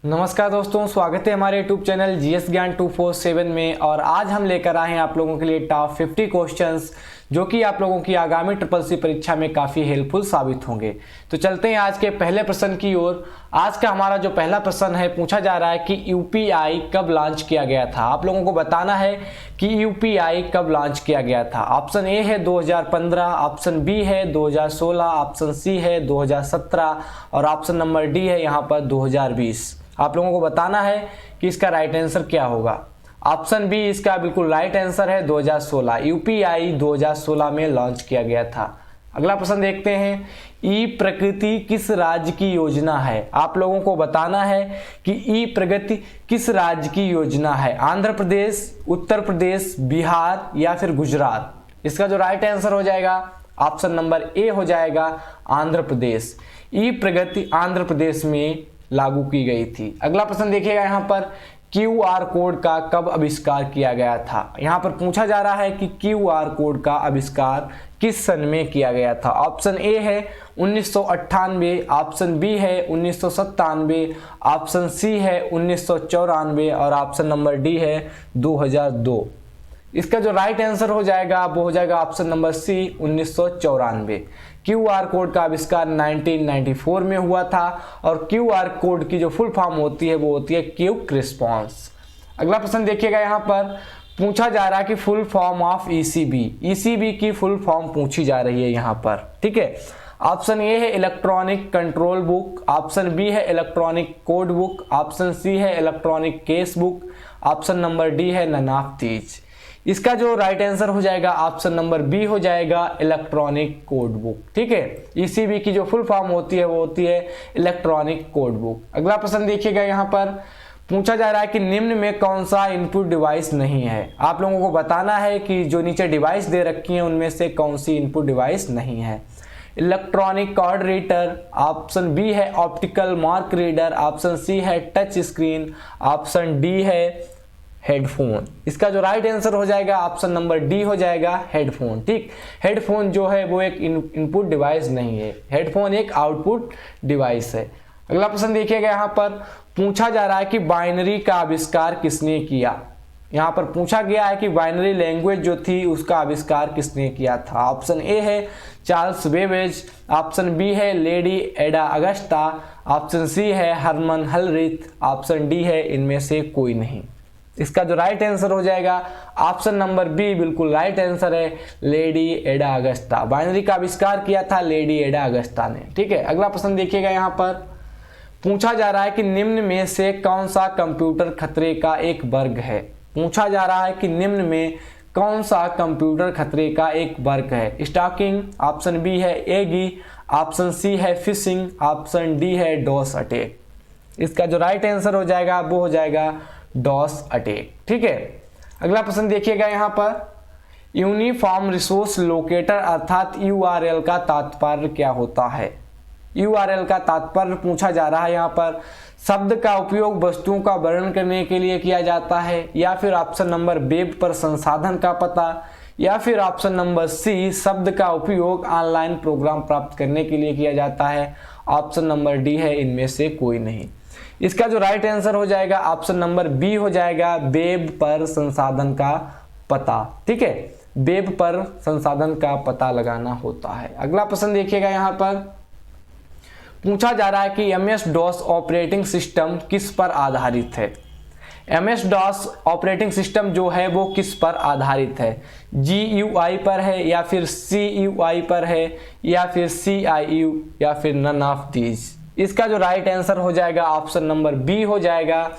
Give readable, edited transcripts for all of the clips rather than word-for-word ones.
नमस्कार दोस्तों, स्वागत है हमारे YouTube चैनल जीएस ज्ञान 247 में। और आज हम लेकर आए हैं आप लोगों के लिए टॉप 50 क्वेश्चंस जो कि आप लोगों की आगामी ट्रिपल परीक्षा में काफ़ी हेल्पफुल साबित होंगे। तो चलते हैं आज के पहले प्रश्न की ओर। आज का हमारा जो पहला प्रश्न है, पूछा जा रहा है कि यूपीआई कब लॉन्च किया गया था। आप लोगों को बताना है कि यूपीआई कब लॉन्च किया गया था। ऑप्शन ए है 2015, ऑप्शन बी है 2016, ऑप्शन सी है 2017 और ऑप्शन नंबर डी है यहाँ पर 2020। आप लोगों को बताना है कि इसका राइट आंसर क्या होगा। ऑप्शन बी इसका बिल्कुल राइट आंसर है 2016। यूपीआई 2016 में लॉन्च किया गया था। अगला प्रश्न देखते हैं, ई प्रगति किस राज्य की योजना है। आप लोगों को बताना है कि ई प्रगति किस राज्य की योजना है। आंध्र प्रदेश, उत्तर प्रदेश, बिहार या फिर गुजरात। इसका जो राइट आंसर हो जाएगा ऑप्शन नंबर ए हो जाएगा आंध्र प्रदेश। ई प्रगति आंध्र प्रदेश में लागू की गई थी। अगला प्रश्न देखिएगा यहाँ पर, क्यूआर कोड का कब आविष्कार किया गया था। यहाँ पर पूछा जा रहा है कि क्यूआर कोड का आविष्कार किस सन में किया गया था। ऑप्शन ए है 1998, ऑप्शन बी है 1997, ऑप्शन सी है 1994 और ऑप्शन नंबर डी है 2002। इसका जो राइट आंसर हो जाएगा वो हो जाएगा option number C 1994। QR code का आविष्कार 1994 में हुआ था और क्यूआर कोड की जो फुल फॉर्म होती है वो होती है क्विक रिस्पांस। अगला प्रश्न देखिएगा, यहाँ पर पूछा जा रहा है कि full form of ECB. ECB की फुल फॉर्म पूछी जा रही है यहाँ पर, ठीक है। ऑप्शन ए है electronic control book, option B है electronic code book, option C है electronic case book, option number D है नन ऑफ दीज। इसका जो राइट आंसर हो जाएगा ऑप्शन नंबर बी हो जाएगा इलेक्ट्रॉनिक कोड बुक, ठीक है। ईसीबी की जो फुल फॉर्म होती है वो होती है इलेक्ट्रॉनिक कोड बुक। अगला प्रश्न देखिएगा, यहाँ पर पूछा जा रहा है कि निम्न में कौन सा इनपुट डिवाइस नहीं है। आप लोगों को बताना है कि जो नीचे डिवाइस दे रखी है उनमें से कौन सी इनपुट डिवाइस नहीं है। Electronic card reader, option B है optical mark reader, option C है टच स्क्रीन, ऑप्शन डी है हेडफोन। इसका जो राइट आंसर हो जाएगा ऑप्शन नंबर डी हो जाएगा हेडफोन, ठीक। हेडफोन जो है वो एक इनपुट डिवाइस नहीं है, हेडफोन एक आउटपुट डिवाइस है। अगला प्रश्न देखिएगा, यहाँ पर पूछा जा रहा है कि बाइनरी का आविष्कार किसने किया। यहाँ पर पूछा गया है कि बाइनरी लैंग्वेज जो थी उसका आविष्कार किसने किया था। ऑप्शन ए है चार्ल्स बेबेज, ऑप्शन बी है लेडी एडा अगस्ता, ऑप्शन सी है हरमन हलरिथ, ऑप्शन डी है इनमें से कोई नहीं। इसका जो राइट आंसर हो जाएगा ऑप्शन नंबर बी बिल्कुल राइट आंसर है लेडी एडा अगस्ता। बाइनरी का आविष्कार किया था लेडी एडा अगस्ता ने, ठीक है। अगला प्रश्न देखिएगा, यहाँ पर पूछा जा रहा है कि निम्न में से कौन सा कंप्यूटर खतरे का एक वर्ग है। पूछा जा रहा है कि निम्न में कौन सा कंप्यूटर खतरे का एक वर्ग है। स्टॉकिंग, ऑप्शन बी है एगी, ऑप्शन सी है फिशिंग, ऑप्शन डी है डॉस अटैक। इसका जो राइट आंसर हो जाएगा वो हो जाएगा डॉस अटैक, ठीक है। अगला प्रश्न देखिएगा, यहाँ पर यूनिफॉर्म रिसोर्स लोकेटर अर्थात यूआरएल का तात्पर्य क्या होता है। यूआरएल का तात्पर्य पूछा जा रहा है यहाँ पर, शब्द का उपयोग वस्तुओं का वर्णन करने के लिए किया जाता है, या फिर ऑप्शन नंबर वेब पर संसाधन का पता, या फिर ऑप्शन नंबर सी शब्द का उपयोग ऑनलाइन प्रोग्राम प्राप्त करने के लिए किया जाता है, ऑप्शन नंबर डी है इनमें से कोई नहीं। इसका जो राइट आंसर हो जाएगा ऑप्शन नंबर बी हो जाएगा वेब पर संसाधन का पता, ठीक है। वेब पर संसाधन का पता लगाना होता है। अगला प्रश्न देखिएगा, यहाँ पर पूछा जा रहा है कि एमएस डॉस ऑपरेटिंग सिस्टम किस पर आधारित है। एमएस डॉस ऑपरेटिंग सिस्टम जो है वो किस पर आधारित है। जीयूआई पर है, या फिर सीयूआई पर है, या फिर सीआईयू, या फिर नन ऑफ दीज। इसका जो राइट आंसर हो जाएगा ऑप्शन नंबर बी हो जाएगा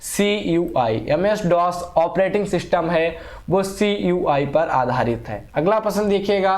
CUI। MS DOS operating system है वो CUI पर आधारित है। अगला प्रश्न देखिएगा,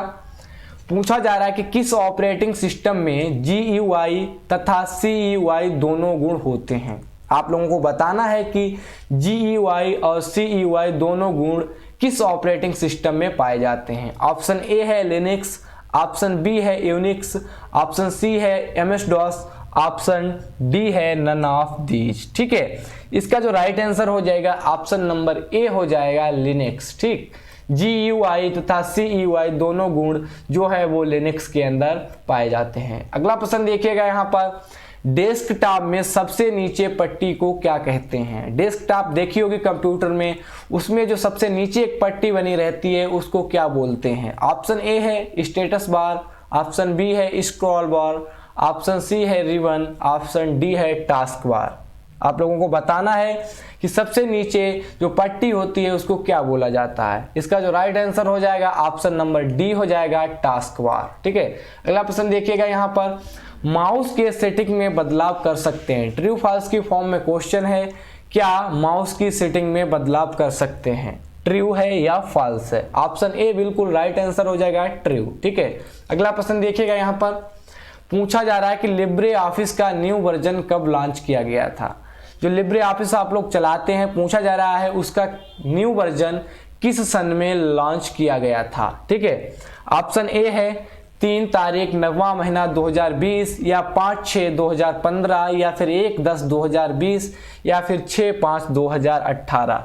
पूछा जा रहा है कि किस ऑपरेटिंग सिस्टम में GUI तथा CUI दोनों गुण होते हैं। आप लोगों को बताना है कि GUI और CUI दोनों गुण किस ऑपरेटिंग सिस्टम में पाए जाते हैं। ऑप्शन ए है लिनक्स, ऑप्शन बी है यूनिक्स, ऑप्शन सी है एमएस डॉस, ऑप्शन डी है नन ऑफ दीज, ठीक है। इसका जो राइट आंसर हो जाएगा ऑप्शन नंबर ए हो जाएगा लिनक्स, ठीक। GUI तथा CUI दोनों गुण जो है वो लिनक्स के अंदर पाए जाते हैं। अगला प्रश्न देखिएगा, यहाँ पर डेस्कटॉप में सबसे नीचे पट्टी को क्या कहते हैं? डेस्कटॉप देखी होगी कंप्यूटर में, उसमें जो सबसे नीचे एक पट्टी बनी रहती है उसको क्या बोलते हैं? ऑप्शन ए है स्टेटस बार, ऑप्शन बी है स्क्रॉल बार, ऑप्शन सी है रिबन, ऑप्शन डी है टास्क बार। आप लोगों को बताना है कि सबसे नीचे जो पट्टी होती है उसको क्या बोला जाता है। इसका जो राइट आंसर हो जाएगा ऑप्शन नंबर डी हो जाएगा, टास्क बार। ठीक है, अगला प्रश्न देखिएगा यहाँ पर, माउस के सेटिंग में बदलाव कर सकते हैं? ट्रू फॉल्स की फॉर्म में क्वेश्चन है, क्या माउस की सेटिंग में बदलाव कर सकते हैं? ट्रू है या फॉल्स है? ऑप्शन ए बिल्कुल राइट आंसर हो जाएगा, ट्रू। ठीक है, अगला प्रश्न देखिएगा यहाँ पर, पूछा जा रहा है कि लिब्रे ऑफिस का न्यू वर्जन कब लॉन्च किया गया था? जो लिब्रे ऑफिस आप लोग चलाते हैं, पूछा जा रहा है उसका न्यू वर्जन किस सन में लॉन्च किया गया था? ठीक है, ऑप्शन ए है 3 तारीख 9वां महीना 2020, या 5/6/2015, या फिर 1/10/2020, या फिर 6/5/2018।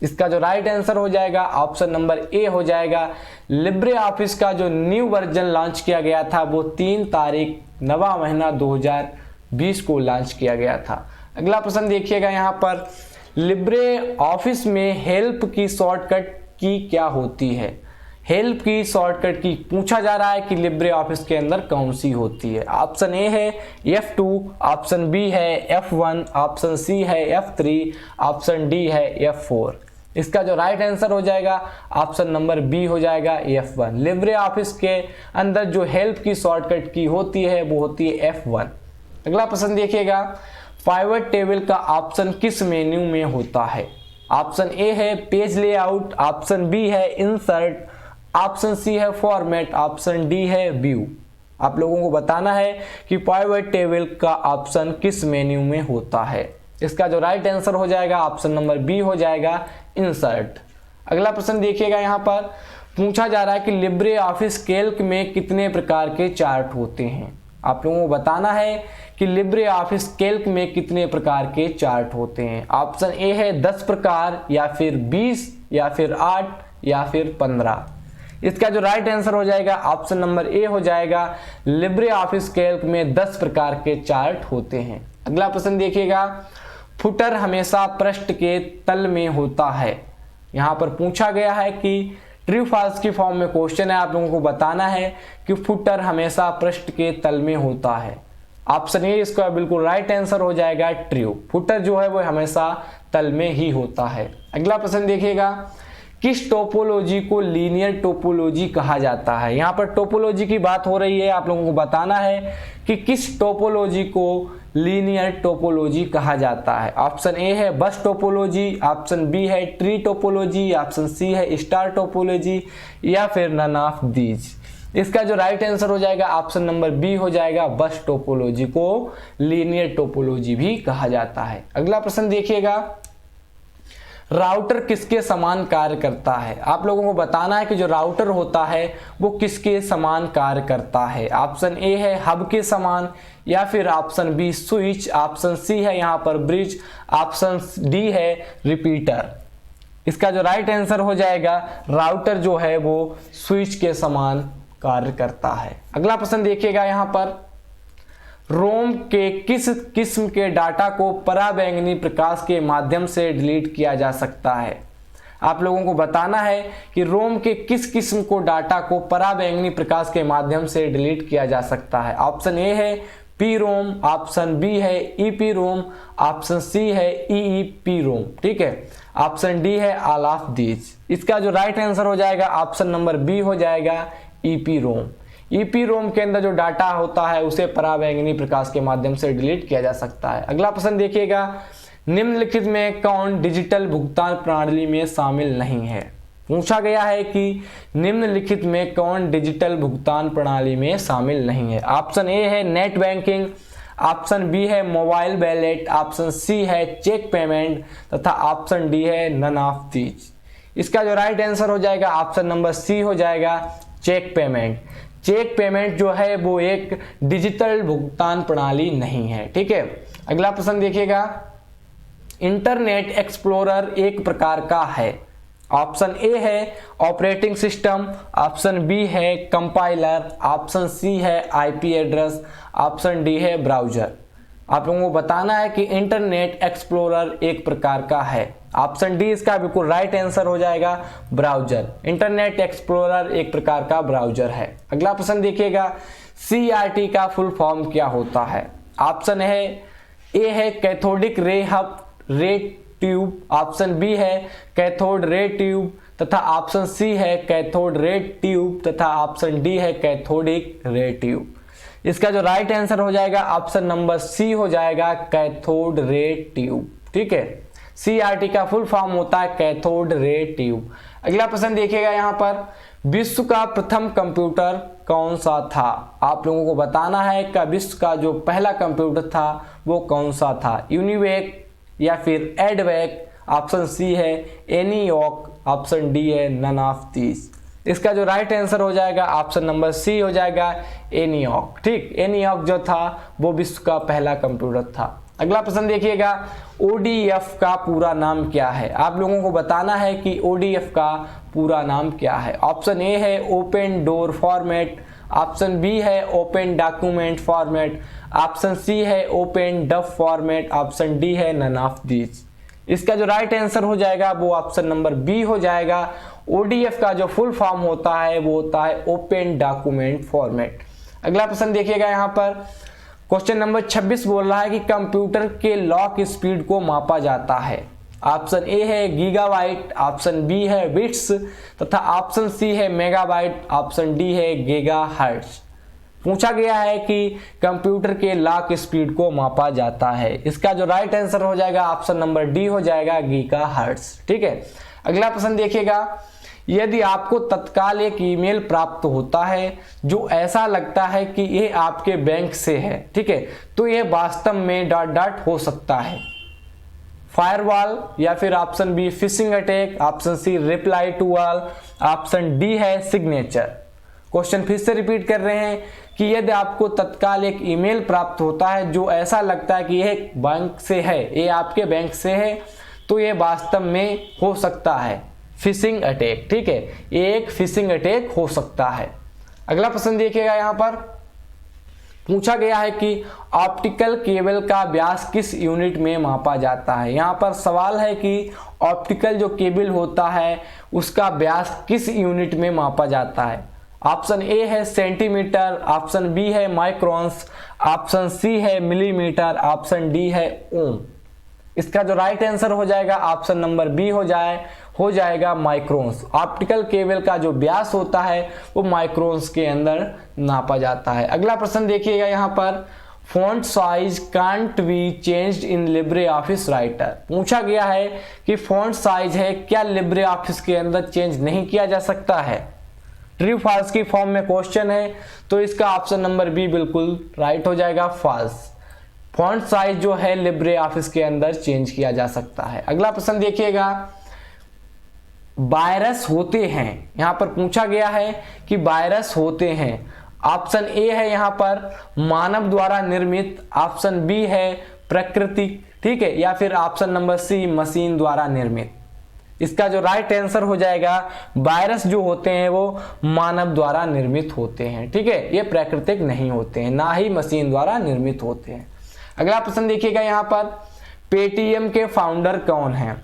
इसका जो राइट आंसर हो जाएगा ऑप्शन नंबर ए हो जाएगा। लिब्रे ऑफिस का जो न्यू वर्जन लॉन्च किया गया था वो 3 तारीख 9वां महीना 2020 को लॉन्च किया गया था। अगला प्रश्न देखिएगा यहाँ पर, लिब्रे ऑफिस में हेल्प की शॉर्टकट की क्या होती है? हेल्प की शॉर्टकट की पूछा जा रहा है कि लिब्रे ऑफिस के अंदर कौन सी होती है? ऑप्शन ए है F2, ऑप्शन बी है F1, ऑप्शन सी है F3, ऑप्शन डी है F4। इसका जो राइट आंसर हो जाएगा ऑप्शन नंबर बी हो जाएगा, F1। लिब्रे ऑफिस के अंदर जो हेल्प की शॉर्टकट की होती है वो होती है F1। अगला प्रश्न देखिएगा, पाइवट टेबल का ऑप्शन किस मेन्यू में होता है? ऑप्शन ए है पेज लेआउट, ऑप्शन बी है इंसर्ट, ऑप्शन सी है फॉर्मेट, ऑप्शन डी है व्यू। आप लोगों को बताना है कि पाइवट टेबल का ऑप्शन किस मेन्यू में होता है। इसका जो राइट आंसर हो जाएगा ऑप्शन नंबर बी हो जाएगा, इंसर्ट। अगला प्रश्न देखिएगा यहाँ पर, पूछा जा रहा है कि लिब्रे ऑफिस कैल्क में कितने प्रकार के चार्ट होते हैं? आप लोगों को बताना है कि लिब्रे ऑफिस कैल्क में कितने प्रकार के चार्ट होते हैं। ऑप्शन ए है 10 प्रकार, या फिर 20, या फिर 8, या फिर 15। इसका जो राइट आंसर हो जाएगा ऑप्शन नंबर ए हो जाएगा, लिब्रे ऑफिस कैल्क में 10 प्रकार के चार्ट होते हैं। अगला प्रश्न देखिएगा, फुटर हमेशा पृष्ठ के तल में होता है। यहाँ पर पूछा गया है कि ट्रू फॉल्स की फॉर्म में क्वेश्चन है, आप लोगों को बताना है कि फुटर हमेशा पृष्ठ के तल में होता है। ऑप्शन ए इसका बिल्कुल राइट आंसर हो जाएगा, ट्रू। फुटर जो है वो हमेशा तल में ही होता है। अगला प्रश्न देखिएगा, किस टोपोलॉजी को लीनियर टोपोलॉजी कहा जाता है? यहाँ पर टोपोलॉजी की बात हो रही है, आप लोगों को बताना है कि किस टोपोलॉजी को लीनियर टोपोलॉजी कहा जाता है। ऑप्शन ए है बस टोपोलॉजी, ऑप्शन बी है ट्री टोपोलॉजी, ऑप्शन सी है स्टार टोपोलॉजी, या फिर नन ऑफ दीज। इसका जो राइट आंसर हो जाएगा ऑप्शन नंबर बी हो जाएगा, बस टोपोलॉजी को लीनियर टोपोलॉजी भी कहा जाता है। अगला प्रश्न देखिएगा, राउटर किसके समान कार्य करता है? आप लोगों को बताना है कि जो राउटर होता है वो किसके समान कार्य करता है। ऑप्शन ए है हब के समान, या फिर option B switch, option C है यहाँ पर ब्रिज, ऑप्शन डी है रिपीटर। इसका जो राइट आंसर हो जाएगा, राउटर जो है वो स्विच के समान कार्य करता है। अगला प्रश्न देखिएगा यहाँ पर, रोम के किस किस्म के डाटा को पराबैंगनी प्रकाश के माध्यम से डिलीट किया जा सकता है? आप लोगों को बताना है कि रोम के किस किस्म को डाटा को पराबैंगनी प्रकाश के माध्यम से डिलीट किया जा सकता है। ऑप्शन ए है पी रोम, ऑप्शन बी है ईपी रोम, ऑप्शन सी है ईईपी रोम। ठीक है, ऑप्शन डी है ऑल ऑफ दीज। इसका जो राइट आंसर हो जाएगा ऑप्शन नंबर बी हो जाएगा, ईपी रोम। ईपी रोम के अंदर जो डाटा होता है उसे पराबैंगनी प्रकाश के माध्यम से डिलीट किया जा सकता है। अगला प्रश्न देखिएगा, निम्नलिखित में कौन डिजिटल भुगतान प्रणाली में शामिल नहीं है? पूछा गया है कि निम्नलिखित में कौन डिजिटल भुगतान प्रणाली में शामिल नहीं है। ऑप्शन ए है नेट बैंकिंग, ऑप्शन बी है मोबाइल वैलेट, ऑप्शन सी है चेक पेमेंट, तथा ऑप्शन डी है नन ऑफ दीज। इसका जो राइट आंसर हो जाएगा ऑप्शन नंबर सी हो जाएगा, चेक पेमेंट। चेक पेमेंट जो है वो एक डिजिटल भुगतान प्रणाली नहीं है। ठीक है, अगला प्रश्न देखिएगा, इंटरनेट एक्सप्लोरर एक प्रकार का है। ऑप्शन ए है ऑपरेटिंग सिस्टम, ऑप्शन बी है कंपाइलर, ऑप्शन सी है आईपी एड्रेस, ऑप्शन डी है ब्राउजर। आप लोगों को बताना है कि इंटरनेट एक्सप्लोरर एक प्रकार का है। ऑप्शन डी इसका बिल्कुल राइट आंसर हो जाएगा, ब्राउजर। इंटरनेट एक्सप्लोरर एक प्रकार का ब्राउजर है। अगला प्रश्न देखिएगा, CRT का फुल फॉर्म क्या होता है? ऑप्शन है ए है cathodic ray tube, option B है कैथोड रे ट्यूब, तथा ऑप्शन सी है कैथोड रे ट्यूब, तथा ऑप्शन डी है कैथोडिक रे ट्यूब। इसका जो राइट आंसर हो जाएगा ऑप्शन नंबर सी हो जाएगा, कैथोड रे ट्यूब। ठीक है, CRT का फुल फॉर्म होता है कैथोड रे ट्यूब। अगला प्रश्न देखिएगा यहाँ पर, विश्व का प्रथम कंप्यूटर कौन सा था? आप लोगों को बताना है कि विश्व का जो पहला कंप्यूटर था वो कौन सा था, यूनिवेक या फिर एडवेक। ऑप्शन सी है एनियोक, ऑप्शन डी है नन ऑफ दीज। इसका जो राइट आंसर हो जाएगा ऑप्शन नंबर सी हो जाएगा, एनियोक। ठीक, एनियोक जो था वो विश्व का पहला कंप्यूटर था। अगला प्रश्न देखिएगा, ODF का पूरा नाम क्या है? आप लोगों को बताना है कि ODF का पूरा नाम क्या है। ऑप्शन ए है open door format, option B है open document format, option C है open duff format, option D है नन ऑफ दीज। इसका जो राइट आंसर हो जाएगा वो ऑप्शन नंबर बी हो जाएगा। ODF का जो फुल फॉर्म होता है वो होता है ओपन डॉक्यूमेंट फॉर्मेट। अगला प्रश्न देखिएगा यहाँ पर, क्वेश्चन नंबर 26 बोल रहा है कि कंप्यूटर के लॉक स्पीड को मापा जाता है। ऑप्शन ए है गीगाबाइट, ऑप्शन बी है बिट्स, तथा ऑप्शन सी है मेगाबाइट, ऑप्शन डी है गीगाहर्ट्ज। पूछा गया है कि कंप्यूटर के लॉक स्पीड को मापा जाता है। इसका जो राइट आंसर हो जाएगा ऑप्शन नंबर डी हो जाएगा, गीगाहर्ट्ज। ठीक है, अगला प्रश्न देखिएगा, यदि आपको तत्काल एक ईमेल प्राप्त होता है जो ऐसा लगता है कि यह आपके बैंक से है, ठीक है, तो यह वास्तव में डॉट डॉट हो सकता है, फायरवॉल, या फिर option B phishing attack, option C reply to all, option D है सिग्नेचर। क्वेश्चन फिर से रिपीट कर रहे हैं कि यदि आपको तत्काल एक ईमेल प्राप्त होता है जो ऐसा लगता है कि यह बैंक से है, ये आपके बैंक से है, तो यह वास्तव में हो सकता है फिशिंग अटैक। ठीक है, ये एक फिशिंग अटैक हो सकता है। अगला प्रश्न देखिएगा, यहाँ पर पूछा गया है कि ऑप्टिकल केबल का व्यास किस यूनिट में मापा जाता है। यहाँ पर सवाल है कि ऑप्टिकल जो केबल होता है उसका व्यास किस यूनिट में मापा जाता है। ऑप्शन ए है सेंटीमीटर, ऑप्शन बी है माइक्रोन्स, ऑप्शन सी है मिलीमीटर, ऑप्शन डी है ओम। इसका जो राइट आंसर हो जाएगा ऑप्शन नंबर बी हो जाएगा माइक्रोन्स। ऑप्टिकल केबल का जो व्यास होता है वो माइक्रोन्स के अंदर नापा जाता है। अगला प्रश्न देखिएगा यहाँ पर, font size can't be changed in Libre office writer. पूछा गया है कि फॉन्ट साइज है क्या लिब्रे ऑफिस के अंदर चेंज नहीं किया जा सकता है। ट्रू फॉल्स की फॉर्म में क्वेश्चन है, तो इसका ऑप्शन नंबर बी बिल्कुल राइट हो जाएगा, फॉल्स। फॉन्ट साइज जो है लिब्रे ऑफिस के अंदर चेंज किया जा सकता है। अगला प्रश्न देखिएगा, वायरस होते हैं, यहां पर पूछा गया है कि वायरस होते हैं। ऑप्शन ए है यहां पर मानव द्वारा निर्मित, ऑप्शन बी है प्राकृतिक, ठीक है, या फिर ऑप्शन नंबर सी मशीन द्वारा निर्मित। इसका जो राइट आंसर हो जाएगा, वायरस जो होते हैं वो मानव द्वारा निर्मित होते हैं। ठीक है, ये प्राकृतिक नहीं होते हैं, ना ही मशीन द्वारा निर्मित होते हैं। अगला प्रश्न देखिएगा, यहाँ पर पेटीएम के फाउंडर कौन है।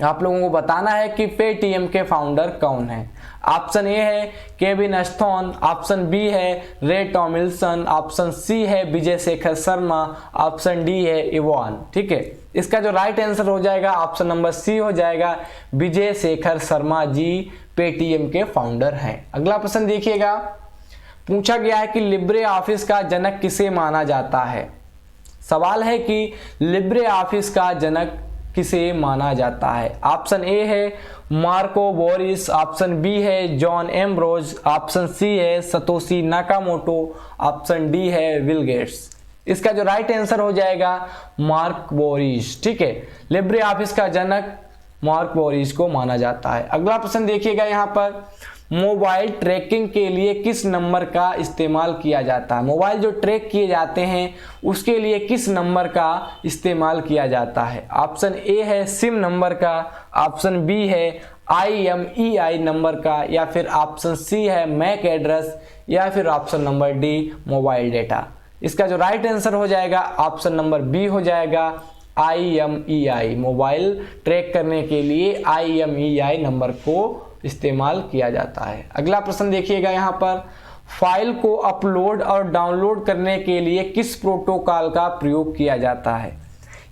आप लोगों को बताना है कि पेटीएम के फाउंडर कौन है। ऑप्शन ए है केविन एस्थॉन, ऑप्शन बी है रे टॉमिल्सन, ऑप्शन सी है विजय शेखर शर्मा, ऑप्शन डी है इवान। ठीक है, इसका जो राइट आंसर हो जाएगा ऑप्शन नंबर सी हो जाएगा, विजय शेखर शर्मा जी पेटीएम के फाउंडर हैं। अगला प्रश्न देखिएगा, पूछा गया है कि लिब्रे ऑफिस का जनक किसे माना जाता है। सवाल है कि लिब्रे ऑफिस का जनक किसे माना जाता है। ऑप्शन ए है मार्को बोरिस, ऑप्शन बी है जॉन एम्ब्रोज, ऑप्शन सी है सतोशी नाकामोटो, ऑप्शन डी है बिल गेट्स। इसका जो राइट आंसर हो जाएगा मार्क बोरिस। ठीक है, लिब्रे ऑफिस का जनक मार्क बोरिस को माना जाता है। अगला प्रश्न देखिएगा, यहाँ पर मोबाइल ट्रैकिंग के लिए किस नंबर का इस्तेमाल किया जाता है। मोबाइल जो ट्रैक किए जाते हैं उसके लिए किस नंबर का इस्तेमाल किया जाता है। ऑप्शन ए है सिम नंबर का, ऑप्शन बी है IMEI नंबर का, या फिर ऑप्शन सी है मैक एड्रेस, या फिर option number D mobile data. इसका जो राइट आंसर हो जाएगा ऑप्शन नंबर बी हो जाएगा IMEI। मोबाइल ट्रैक करने के लिए IMEI नंबर को इस्तेमाल किया जाता है। अगला प्रश्न देखिएगा यहाँ पर, फाइल को अपलोड और डाउनलोड करने के लिए किस प्रोटोकॉल का प्रयोग किया जाता है।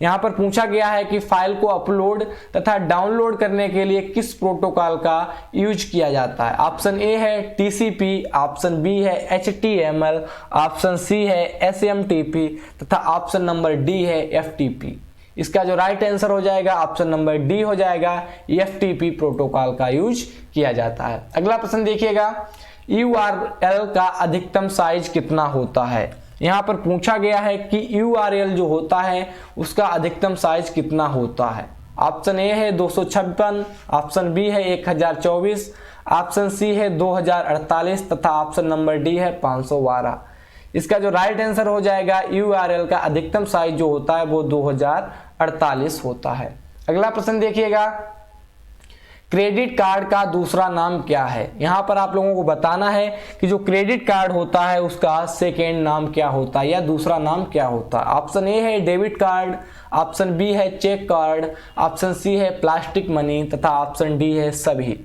यहाँ पर पूछा गया है कि फाइल को अपलोड तथा डाउनलोड करने के लिए किस प्रोटोकॉल का यूज किया जाता है। ऑप्शन ए है TCP, ऑप्शन बी है HTML, ऑप्शन सी है SMTP तथा ऑप्शन नंबर डी है FTP। इसका जो राइट आंसर हो जाएगा ऑप्शन नंबर डी हो जाएगा, FTP प्रोटोकॉल का यूज किया जाता है। अगला प्रश्न देखिएगा, URL का अधिकतम साइज कितना होता है। यहाँ पर पूछा गया है कि URL जो होता है उसका अधिकतम साइज कितना होता है। ऑप्शन ए है 256, ऑप्शन बी है 1024, ऑप्शन सी है 2048 तथा ऑप्शन नंबर डी है 512। इसका जो राइट आंसर हो जाएगा URL का अधिकतम साइज जो होता है वो 2048 होता है। अगला प्रश्न देखिएगा, क्रेडिट कार्ड का दूसरा नाम क्या है। यहाँ पर आप लोगों को बताना है कि जो क्रेडिट कार्ड होता है उसका सेकेंड नाम क्या होता है या दूसरा नाम क्या होता है। ऑप्शन ए है डेबिट कार्ड, ऑप्शन बी है चेक कार्ड, ऑप्शन सी है प्लास्टिक मनी तथा ऑप्शन डी है सभी।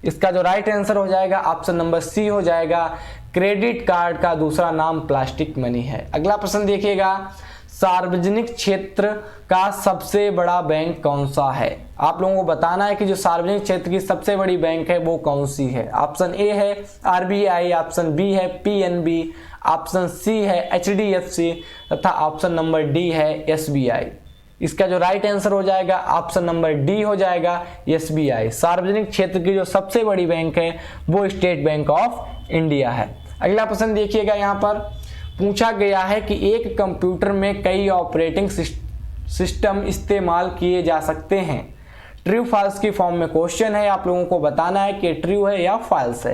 इसका जो राइट आंसर हो जाएगा ऑप्शन नंबर सी हो जाएगा, क्रेडिट कार्ड का दूसरा नाम प्लास्टिक मनी है। अगला प्रश्न देखिएगा, सार्वजनिक क्षेत्र का सबसे बड़ा बैंक कौन सा है। आप लोगों को बताना है कि जो सार्वजनिक क्षेत्र की सबसे बड़ी बैंक है वो कौन सी है। ऑप्शन ए है RBI, ऑप्शन बी है PNB, ऑप्शन सी है HDFC तथा ऑप्शन नंबर डी है SBI। इसका जो राइट आंसर हो जाएगा ऑप्शन नंबर डी हो जाएगा SBI। सार्वजनिक क्षेत्र की जो सबसे बड़ी बैंक है वो स्टेट बैंक ऑफ इंडिया है। अगला प्रश्न देखिएगा, यहाँ पर पूछा गया है कि एक कंप्यूटर में कई ऑपरेटिंग सिस्टम इस्तेमाल किए जा सकते हैं। ट्रू फॉल्स की फॉर्म में क्वेश्चन है, आप लोगों को बताना है कि ट्रू है या फॉल्स है।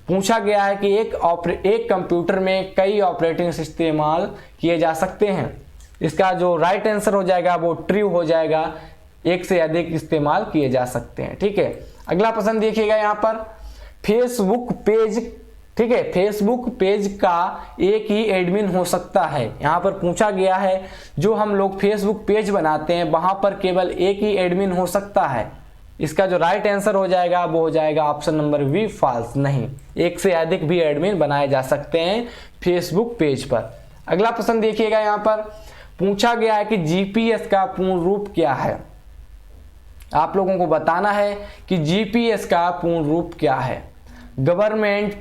पूछा गया है कि एक कंप्यूटर में कई ऑपरेटिंग सिस्टम इस्तेमाल किए जा सकते हैं। इसका जो राइट आंसर हो जाएगा वो ट्रू हो जाएगा, एक से अधिक इस्तेमाल किए जा सकते हैं। ठीक है, अगला प्रश्न देखिएगा, यहाँ पर फेसबुक पेज, ठीक है, फेसबुक पेज का एक ही एडमिन हो सकता है। यहाँ पर पूछा गया है जो हम लोग फेसबुक पेज बनाते हैं वहां पर केवल एक ही एडमिन हो सकता है। इसका जो राइट आंसर हो जाएगा वो हो जाएगा ऑप्शन नंबर बी फॉल्स, नहीं, एक से अधिक भी एडमिन बनाए जा सकते हैं फेसबुक पेज पर। अगला प्रश्न देखिएगा, यहाँ पर पूछा गया है कि GPS का पूर्ण रूप क्या है। आप लोगों को बताना है कि GPS का पूर्ण रूप क्या है। गवर्नमेंट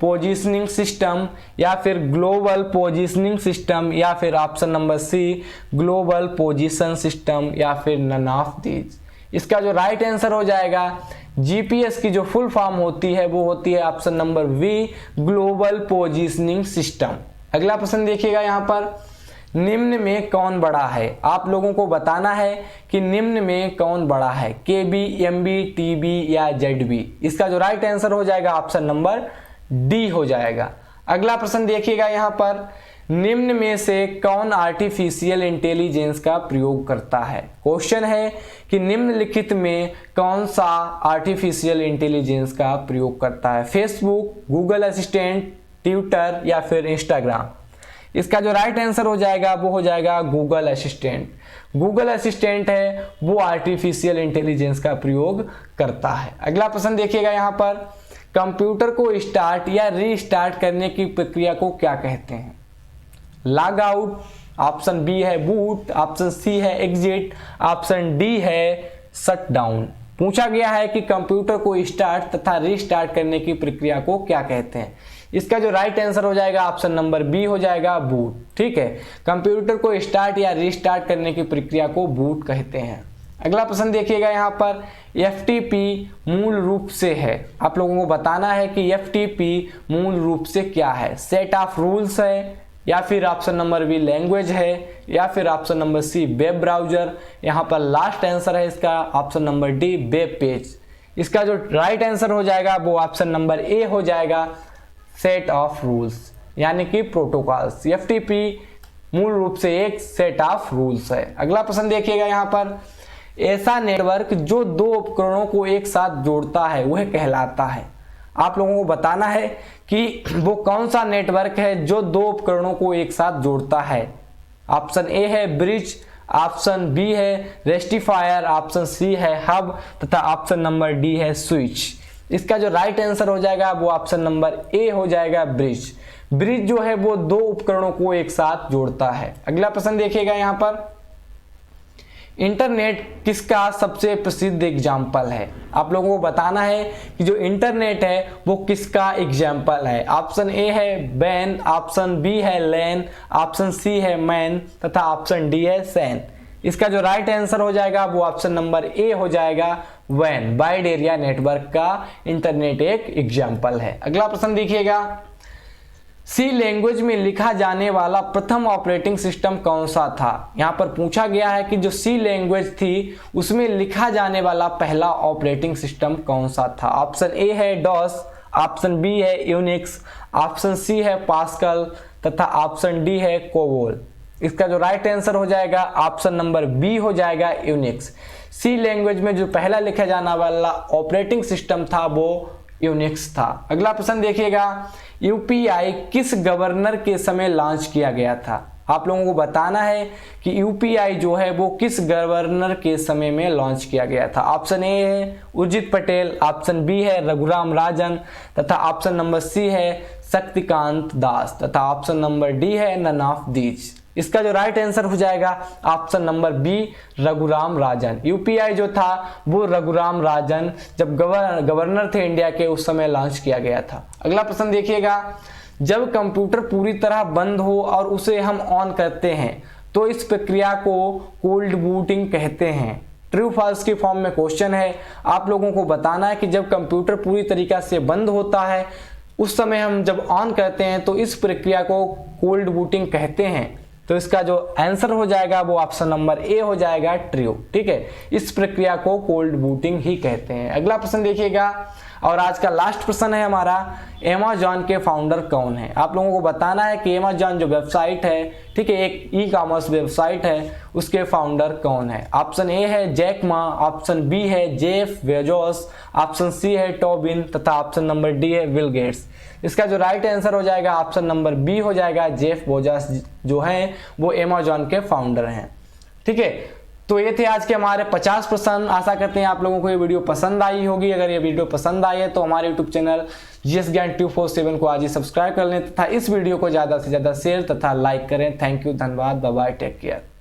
पोजीशनिंग सिस्टम या फिर ग्लोबल पोजीशनिंग सिस्टम या फिर option number C global position system या फिर नन ऑफ दीज। इसका जो राइट आंसर हो जाएगा, GPS की जो फुल फॉर्म होती है वो होती है option number B global positioning system. अगला प्रश्न देखिएगा, यहाँ पर निम्न में कौन बड़ा है। आप लोगों को बताना है कि निम्न में कौन बड़ा है, KB, MB, TB या ZB। इसका जो राइट आंसर हो जाएगा ऑप्शन नंबर डी हो जाएगा। अगला प्रश्न देखिएगा, यहाँ पर निम्न में से कौन आर्टिफिशियल इंटेलिजेंस का प्रयोग करता है। क्वेश्चन है कि निम्नलिखित में कौन सा आर्टिफिशियल इंटेलिजेंस का प्रयोग करता है। फेसबुक, गूगल असिस्टेंट, ट्विटर या फिर इंस्टाग्राम। इसका जो राइट आंसर हो जाएगा वो हो जाएगा गूगल असिस्टेंट। गूगल असिस्टेंट है वो आर्टिफिशियल इंटेलिजेंस का प्रयोग करता है। अगला प्रश्न देखिएगा, यहाँ पर कंप्यूटर को स्टार्ट या रीस्टार्ट करने की प्रक्रिया को क्या कहते हैं। लॉग आउट, ऑप्शन बी है बूट, ऑप्शन सी है एग्जिट, ऑप्शन डी है शट डाउन। पूछा गया है कि कंप्यूटर को स्टार्ट तथा रीस्टार्ट करने की प्रक्रिया को क्या कहते हैं। इसका जो राइट आंसर हो जाएगा ऑप्शन नंबर बी हो जाएगा बूट। ठीक है, कंप्यूटर को स्टार्ट या रीस्टार्ट करने की प्रक्रिया को बूट कहते हैं। अगला प्रश्न देखिएगा, यहाँ पर FTP मूल रूप से है। आप लोगों को बताना है कि FTP मूल रूप से क्या है। सेट ऑफ रूल्स है या फिर ऑप्शन नंबर बी लैंग्वेज है या फिर option number C web browser. यहाँ पर लास्ट आंसर है इसका option number D web page. इसका जो राइट आंसर हो जाएगा वो ऑप्शन नंबर ए हो जाएगा सेट ऑफ रूल्स यानी कि प्रोटोकॉल्स। FTP मूल रूप से एक सेट ऑफ रूल्स है। अगला प्रश्न देखिएगा, यहाँ पर ऐसा नेटवर्क जो दो उपकरणों को एक साथ जोड़ता है वह कहलाता है। आप लोगों को बताना है कि वो कौन सा नेटवर्क है जो दो उपकरणों को एक साथ जोड़ता है। ऑप्शन ए है ब्रिज, ऑप्शन बी है रेक्टिफायर, ऑप्शन सी है हब तथा ऑप्शन नंबर डी है स्विच। इसका जो राइट आंसर हो जाएगा वो ऑप्शन नंबर ए हो जाएगा ब्रिज। ब्रिज जो है वो दो उपकरणों को एक साथ जोड़ता है। अगला प्रश्न देखिएगा यहाँ पर, इंटरनेट किसका सबसे प्रसिद्ध एग्जाम्पल है। आप लोगों को बताना है कि जो इंटरनेट है वो किसका एग्जाम्पल है। ऑप्शन ए है बैन, ऑप्शन बी है लैन, ऑप्शन सी है मैन तथा ऑप्शन डी है सैन। इसका जो राइट आंसर हो जाएगा वो ऑप्शन नंबर ए हो जाएगा वैन। वाइड एरिया नेटवर्क का इंटरनेट एक एग्जाम्पल है। अगला प्रश्न देखिएगा, सी लैंग्वेज में लिखा जाने वाला प्रथम ऑपरेटिंग सिस्टम कौन सा था। यहाँ पर पूछा गया है कि जो सी लैंग्वेज थी उसमें लिखा जाने वाला पहला ऑपरेटिंग सिस्टम कौन सा था। ऑप्शन ए है डॉस, ऑप्शन बी है यूनिक्स, ऑप्शन सी है पास्कल तथा ऑप्शन डी है कोबोल। इसका जो राइट आंसर हो जाएगा ऑप्शन नंबर बी हो जाएगा यूनिक्स। सी लैंग्वेज में जो पहला लिखा जाने वाला ऑपरेटिंग सिस्टम था वो यूनिक्स था। अगला प्रश्न देखिएगा, यूपीआई किस गवर्नर के समय लॉन्च किया गया था। आप लोगों को बताना है कि यूपीआई जो है वो किस गवर्नर के समय में लॉन्च किया गया था। ऑप्शन ए है उर्जित पटेल, ऑप्शन बी है रघुराम राजन तथा ऑप्शन नंबर सी है शक्तिकांत दास तथा ऑप्शन नंबर डी है नन ऑफ दीज। इसका जो राइट आंसर हो जाएगा option number B Raghuram Rajan. UPI जो था वो रघुराम राजन जब गवर्नर थे इंडिया के उस समय लॉन्च किया गया था। अगला प्रश्न देखिएगा, जब कंप्यूटर पूरी तरह बंद हो और उसे हम ऑन करते हैं तो इस प्रक्रिया को कोल्ड बूटिंग कहते हैं। ट्रू फॉल्स की फॉर्म में क्वेश्चन है। आप लोगों को बताना है कि जब कंप्यूटर पूरी तरीका से बंद होता है उस समय हम जब ऑन करते हैं तो इस प्रक्रिया को कोल्ड बूटिंग कहते हैं। तो इसका जो आंसर हो जाएगा वो ऑप्शन नंबर ए हो जाएगा ट्रू। ठीक है, इस प्रक्रिया को कोल्ड बूटिंग ही कहते हैं। अगला प्रश्न देखिएगा, और आज का लास्ट प्रश्न है हमारा, अमेज़न के फाउंडर कौन है। आप लोगों को बताना है कि अमेज़न जो वेबसाइट है, ठीक है, एक ई कॉमर्स वेबसाइट है, उसके फाउंडर कौन है। ऑप्शन ए है जैक मा, ऑप्शन बी है जेफ बेजोस, ऑप्शन सी है टोबिन तथा ऑप्शन नंबर डी है बिल गेट्स। इसका जो राइट आंसर हो जाएगा ऑप्शन नंबर बी हो जाएगा जेफ बेजोस जो हैं वो अमेज़न के फाउंडर हैं। ठीक है, तो ये थे आज के हमारे 50 प्रश्न। आशा करते हैं आप लोगों को ये वीडियो पसंद आई होगी। अगर ये वीडियो पसंद आई है तो हमारे YouTube चैनल जीएस ज्ञान 247 को आज ही सब्सक्राइब कर लें तथा इस वीडियो को ज़्यादा से ज़्यादा शेयर तथा लाइक करें। थैंक यू, धन्यवाद, बाय बाय, टेक केयर।